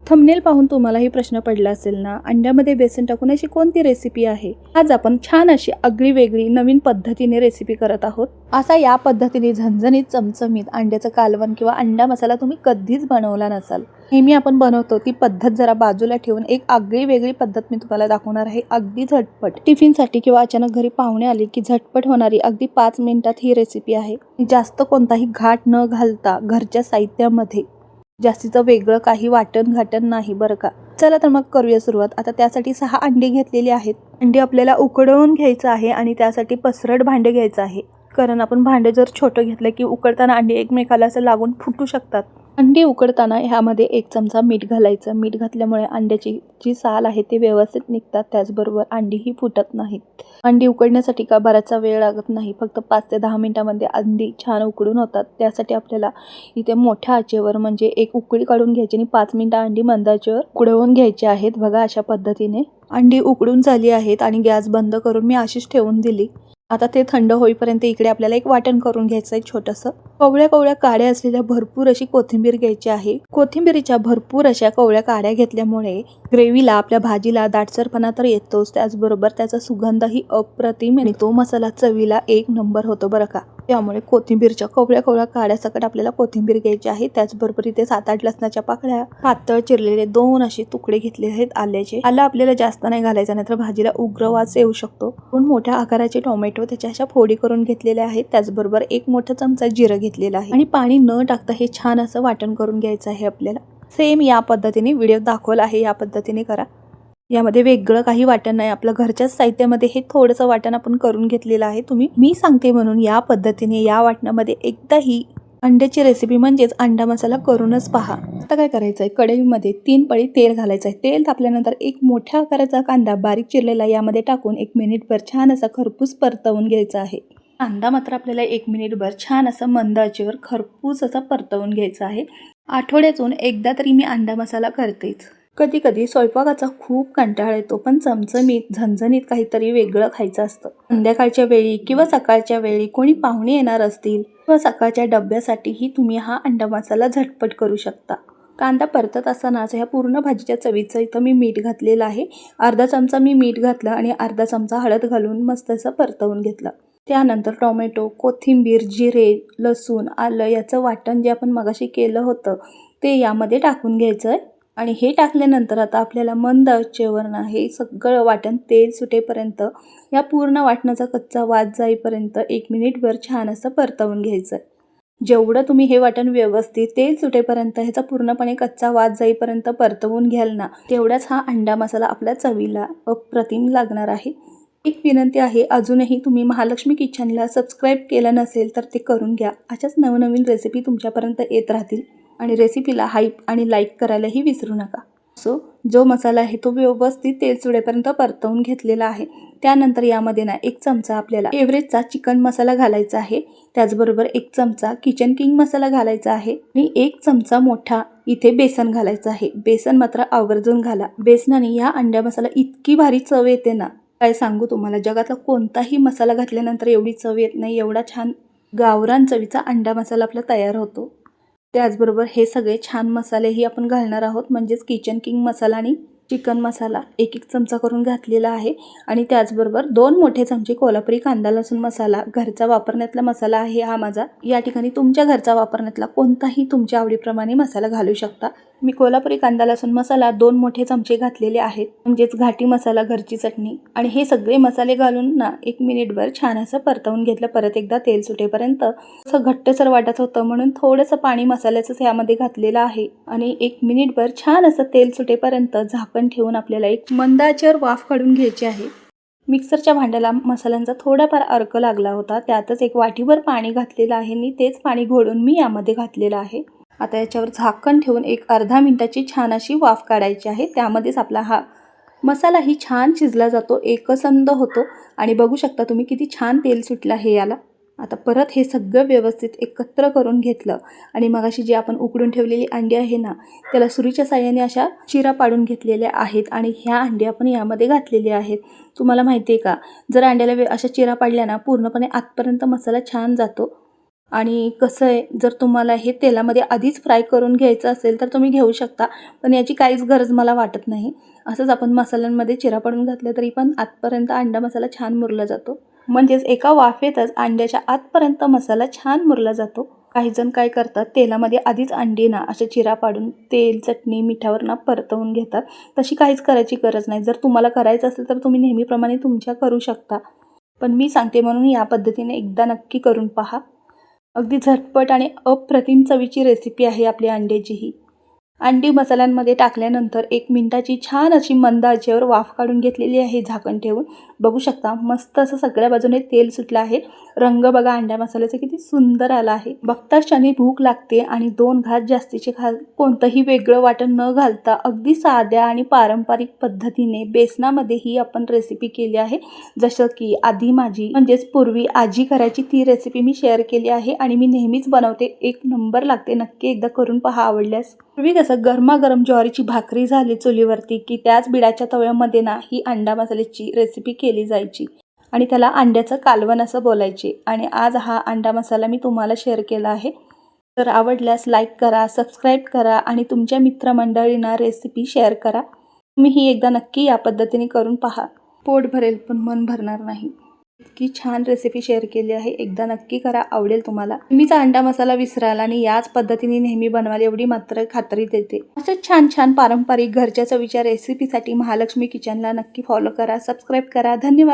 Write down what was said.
Thumbnail पाहून तुम्हालाही प्रश्न पडला असेल ना, अंड्यामध्ये बेसन टाकून अशी कोणती रेसिपी आहे? आज आपण छान अशी आगळी वेगळी नवीन पद्धतीने रेसिपी करत आहोत. असा या पद्धतीने झणझणीत चमचमीत अंड्याचं कालवण किंवा अंडा मसाला तुम्ही कधीच बनवला नसाल. नेहमी आपण बनवतो ती पद्धत जरा बाजूला ठेवून एक आगळी वेगळी पद्धत मी तुम्हाला दाखवणार आहे. अगदी झटपट टिफिनसाठी किंवा अचानक घरी पाहुणे आले की झटपट होणारी अगदी 5 मिनिटात ही रेसिपी आहे. जास्त कोणताही घाट न घालता घरच्या साहित्यामध्ये जास्तीचं वेगळं काही वाटण घाटण नाही बरं का. चला तर मग करूया सुरुवात. आता त्यासाठी 6 अंडी घेतलेली आहेत. अंडी आपल्याला उकडवून घ्यायचं आहे आणि त्यासाठी पसरट भांडे घ्यायचं आहे. कारण आपण भांडे जर छोटं घेतलं की उकडताना अंडी एकमेकाला असं लागून फुटू शकतात. अंडी उकडताना ह्यामध्ये 1 चमचा मीठ घालायचं. मीठ घातल्यामुळे अंड्याची जी साल आहे ते व्यवस्थित निघतात. त्याचबरोबर अंडीही फुटत नाहीत. अंडी उकडण्यासाठी का बराचसा वेळ लागत नाही. फक्त 5 ते 10 मिनिटांमध्ये अंडी छान उकडून होतात. त्यासाठी आपल्याला इथे मोठ्या आचेवर म्हणजे एक उकळी काढून घ्यायची आणि 5 मिनिटं अंडी मंद आचेवर उकडवून घ्यायची आहेत. बघा अशा पद्धतीने अंडी उकडून झाली आहेत आणि गॅस बंद करून मी अशीच ठेवून दिली. आता ते थंड होईपर्यंत इकडे आपल्याला एक वाटण करून घ्यायचं आहे छोटंसं. कवळ्या कवळ्या काड्या असलेल्या भरपूर अशी कोथिंबीर घ्यायची आहे. कोथिंबीरीच्या भरपूर अशा कवळ्या काड्या घेतल्यामुळे ग्रेव्हीला आपल्या भाजीला दाटसरपणा तर येतोच, त्याचबरोबर त्याचा सुगंधही अप्रतिम आणि तो मसाला चवीला 1 नंबर होतो बरं का. त्यामुळे कोथिंबीरच्या कवळ्या कवळ्या काड्यासकट आपल्याला कोथिंबीर घ्यायची आहे. त्याचबरोबर इथे 7-8 लसणाच्या पाकळ्या, पातळ चिरलेले 2 असे तुकडे घेतले आहेत आल्याचे. आलं आपल्याला जास्त नाही घालायचं, नाहीतर भाजीला उग्र वास येऊ शकतो. 2 मोठ्या आकाराचे टोमॅटो त्याच्या अशा फोडी करून घेतलेले आहेत. त्याचबरोबर 1 मोठा चमचा जिरं घेतलेलं आहे आणि पाणी न टाकता हे छान असं वाटण करून घ्यायचं आहे आपल्याला. सेम या पद्धतीने व्हिडिओ दाखवला आहे या पद्धतीने करा. यामध्ये वेगळं काही वाटण नाही. आपलं घरच्याच साहित्यामध्ये हे थोडंसं वाटण आपण करून घेतलेलं आहे. मी सांगते म्हणून या पद्धतीने या वाटणामध्ये एकदा ही अंड्याची रेसिपी म्हणजेच अंडा मसाला करूनच पहा. आता काय करायचं आहे, कढईमध्ये 3 पळी तेल घालायचं आहे. तेल तापल्यानंतर एक मोठ्या आकाराचा कांदा बारीक चिरलेला यामध्ये टाकून 1 मिनिटभर छान असा खरपूस परतवून घ्यायचा आहे. कांदा मात्र आपल्याला 1 मिनिटभर छान असं मंद आचेवर खरपूस असा परतवून घ्यायचा आहे. आठवड्यातून एकदा तरी मी अंडा मसाला करतेच. कधी कधी स्वयंपाकाचा खूप कंटाळा येतो, पण चमचमीत झणझणीत काहीतरी वेगळं खायचं असतं. संध्याकाळच्या वेळी किंवा सकाळच्या वेळी कोणी पाहुणे येणार असतील किंवा सकाळच्या डब्यासाठीही तुम्ही हा अंडा मसाला झटपट करू शकता. कांदा परतत असतानाच ह्या पूर्ण भाजीच्या चवीचं इथं मी मीठ घातलेलं आहे. अर्धा चमचा मी मीठ घातलं आणि अर्धा चमचा हळद घालून मस्त असं परतवून घेतलं. त्यानंतर टोमॅटो, कोथिंबीर, जिरे, लसूण, आलं याचं वाटण जे आपण मगाशी केलं होतं ते यामध्ये टाकून घ्यायचं आहे. आणि हे टाकल्यानंतर आता आपल्याला मंद आचेवर ना हे सगळं वाटण तेल सुटेपर्यंत, या पूर्ण वाटणाचा कच्चा वास जाईपर्यंत 1 मिनिटभर छान असं परतवून घ्यायचं आहे. जेवढं तुम्ही हे वाटण व्यवस्थित तेल सुटेपर्यंत ह्याचा पूर्णपणे कच्चा वास जाईपर्यंत परतवून घ्याल ना, तेवढाच हा अंडा मसाला आपल्या चवीला अप्रतिम लागणार आहे. एक विनंती आहे, अजूनही तुम्ही महालक्ष्मी किचनला सबस्क्राईब केलं नसेल तर ते करून घ्या. अशाच नवनवीन रेसिपी तुमच्यापर्यंत येत राहतील. आणि रेसिपीला हाईप आणि लाईक करायलाही विसरू नका. जो मसाला आहे तो व्यवस्थित तेल सुटेपर्यंत परतवून घेतलेला आहे. त्यानंतर यामध्ये ना 1 चमचा आपल्याला एव्हरेस्टचा चिकन मसाला घालायचा आहे. त्याचबरोबर 1 चमचा किचन किंग मसाला घालायचा आहे आणि 1 चमचा मोठा इथे बेसन घालायचं आहे. बेसन मात्र आवर्जून घाला. बेसनाने या अंड्या मसाला इतकी भारी चव येते ना, काय सांगू तुम्हाला. जगातला कोणताही मसाला घातल्यानंतर एवढी चव येत नाही. एवढा छान गावरान चवीचा अंडा मसाला आपला तयार होतो. त्याचबरोबर हे सगळे छान मसालेही आपण घालणार आहोत, म्हणजेच किचन किंग मसाला आणि चिकन मसाला 1-1 चमचा करून घातलेला आहे. आणि त्याचबरोबर 2 मोठे चमचे कोल्हापुरी कांदा लसूण मसाला, घरचा वापरण्यातला मसाला आहे हा माझा. या ठिकाणी तुमच्या घरचा वापरण्यातला कोणताही तुमच्या आवडीप्रमाणे मसाला घालू शकता. मी कोल्हापुरी कांदा लसूण मसाला 2 मोठे चमचे घातलेले आहेत, म्हणजेच घाटी मसाला, घरची चटणी. आणि हे सगळे मसाले घालून ना 1 मिनिटभर छान असं परतवून घेतलं. परत एकदा तेल सुटेपर्यंत. असं घट्टसर वाटत होतं म्हणून थोडंसं पाणी मसाल्याचंच यामध्ये घातलेलं आहे. आणि 1 मिनिटभर छान असं तेल सुटेपर्यंत झाकण ठेवून आपल्याला एक मंद आचेवर वाफ काढून घ्यायची आहे. मिक्सरच्या भांड्याला मसाल्यांचा थोडाफार अर्क लागला होता, त्यातच 1 वाटीभर पाणी घातलेलं आहे आणि तेच पाणी घोळून मी यामध्ये घातलेलं आहे. आता याच्यावर झाकण ठेवून एक अर्धा मिनिटाची छान अशी वाफ काढायची आहे. त्यामध्येच आपला हा मसालाही छान शिजला जातो, एकसंध होतो आणि बघू शकता तुम्ही किती छान तेल सुटलं आहे याला. आता परत हे सगळं व्यवस्थित एकत्र करून घेतलं आणि मगाशी जी आपण उकडून ठेवलेली अंडी आहे ना, त्याला सुरीच्या साहाय्याने अशा चिरा पाडून घेतलेल्या आहेत आणि ह्या अंडी आपण यामध्ये घातलेल्या आहेत. तुम्हाला माहिती आहे का, जर अंड्याला अशा चिरा पाडल्या ना पूर्णपणे आतपर्यंत मसाला छान जातो. आणि कसं आहे, जर तुम्हाला हे तेलामध्ये आधीच फ्राय करून घ्यायचं असेल तर तुम्ही घेऊ शकता, पण याची काहीच गरज मला वाटत नाही. असंच आपण मसाल्यांमध्ये चिरा पाडून घातलं तरी पण आतपर्यंत अंडा मसाला छान मुरला जातो. म्हणजेच एका वाफेतच अंड्याच्या आतपर्यंत मसाला छान मुरला जातो. काही जण काय करतात, तेलामध्ये आधीच अंडी ना अशा चिरा पाडून तेल, चटणी, मिठावर ना परतवून घेतात. तशी काहीच करायची गरज नाही. जर तुम्हाला करायचं असेल तर तुम्ही नेहमीप्रमाणे तुमच्या करू शकता. पण मी सांगते म्हणून या पद्धतीने एकदा नक्की करून पहा. अगदी झटपट आणि अप्रतिम चवीची रेसिपी आहे आपली अंड्याची ही. अंडी मसाल्यांमध्ये टाकल्यानंतर 1 मिनिटाची छान अशी मंद आचेवर वाफ काढून घेतलेली आहे झाकण ठेवून. बघू शकता मस्त असं सगळ्या बाजूने तेल सुटलं आहे. रंग बघा अंड्या मसाल्याचा किती सुंदर आला आहे. बघताच क्षणी भूक लागते आणि 2 घास जास्तीचे कोणतंही वेगळं वाटण न घालता अगदी साध्या आणि पारंपरिक पद्धतीने बेसनामध्ये ही आपण रेसिपी केली आहे. जसं की आधी माझी म्हणजेच पूर्वी आजी करायची ती रेसिपी मी शेअर केली आहे आणि मी नेहमीच बनवते. 1 नंबर लागते. नक्की एकदा करून पहा आवडल्यास. पूर्वी कसं गरमागरम ज्वारीची भाकरी झाली चुलीवरती की त्याच बिडाच्या तव्यामध्ये ना ही अंडा मसाल्याची रेसिपी केली जायची आणि त्याला अंड्याचं कालवण असं बोलायचे. आणि आज हा अंडा मसाला मी तुम्हाला शेअर केला आहे. तर आवडल्यास लाईक करा, सबस्क्राईब करा आणि तुमच्या मित्रमंडळींना रेसिपी शेअर करा. तुम्ही ही एकदा नक्की या पद्धतीने करून पहा. पोट भरेल पण मन भरणार नाही. इतकी छान रेसिपी शेअर केली आहे. एकदा नक्की करा, आवडेल तुम्हाला. नेहमीचा अंडा मसाला विसराल आणि याच पद्धतीने नेहमी बनवाल एवढी मात्र खात्री देते. अशाच छान छान पारंपरिक घरच्या चवीच्या रेसिपीसाठी महालक्ष्मी किचनला नक्की फॉलो करा, सबस्क्राईब करा. धन्यवाद.